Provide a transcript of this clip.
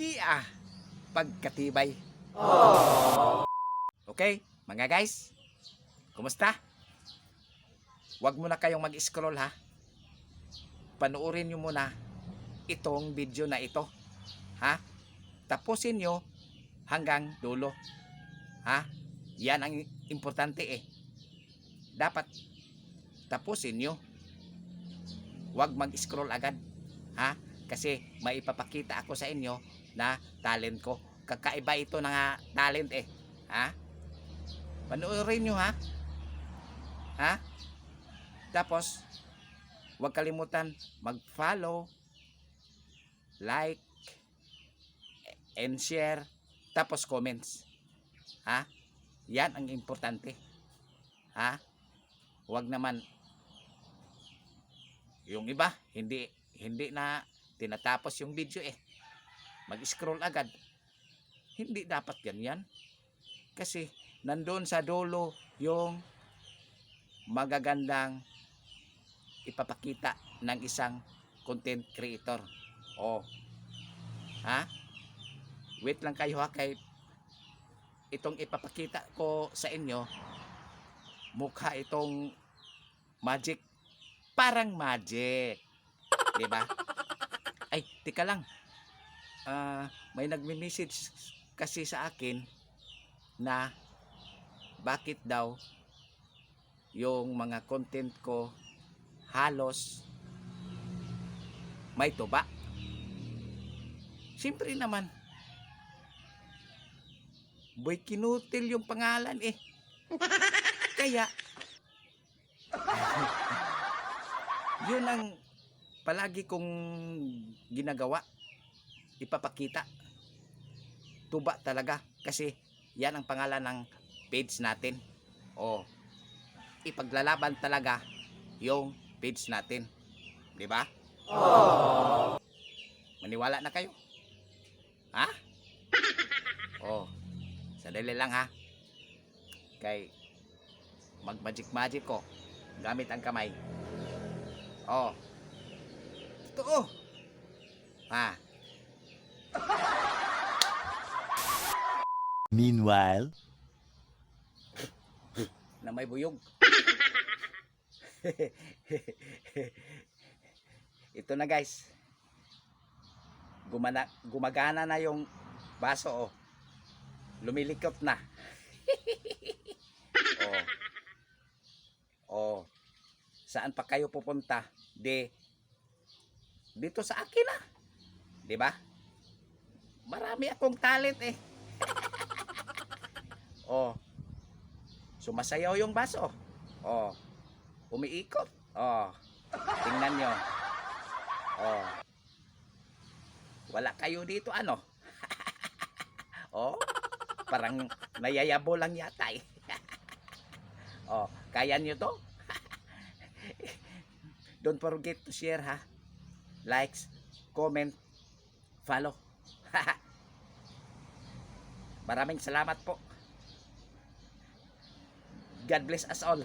Pogi pagkatibay. Okay, mga guys, kumusta? Huwag muna kayong mag-scroll ha. Panuorin nyo muna itong video na ito. Ha? Tapusin nyo hanggang dulo. Ha? Yan ang importante eh. Dapat tapusin nyo. Huwag mag-scroll agad. Ha? Kasi maipapakita ako sa inyo na talent ko. Kakaiba ito na talent eh. Ha? Panuorin nyo ha. Ha? Tapos, huwag kalimutan mag-follow, like, and share, tapos comments. Ha? Yan ang importante. Ha? Huwag naman yung iba, hindi na tinatapos yung video eh. Mag-scroll agad. Hindi dapat ganyan. Kasi nandoon sa dulo yung magagandang ipapakita ng isang content creator. Ha? Wait lang kayo ha, kay itong ipapakita ko sa inyo, mukha itong magic. Parang magic. Diba? Ay, tika lang. May nagme-message kasi sa akin na bakit daw yung mga content ko halos may tuba. Siyempre naman, Boy Kinutil yung pangalan eh. Kaya yun ang palagi kong ginagawa, ipapakita. Tuba talaga kasi yan ang pangalan ng page natin. Ipaglalaban talaga yung page natin. Di ba? Maniwala na kayo? Ha? Sadali lang ha. Kay mag-magic ko gamit ang kamay. Totoo. Ha? Meanwhile, Na may buyog. Ito na guys. Gumagana na yung baso Lumilikot na. Saan pa kayo pupunta? Dito sa akin na. 'Di ba? Marami akong talent eh. Sumasayaw yung baso. Umiikot. Tingnan nyo. Wala kayo dito ano? Parang nayayabo lang yata eh. Kaya nyo to? Don't forget to share ha. Likes, comment, follow. Maraming salamat po. God bless us all.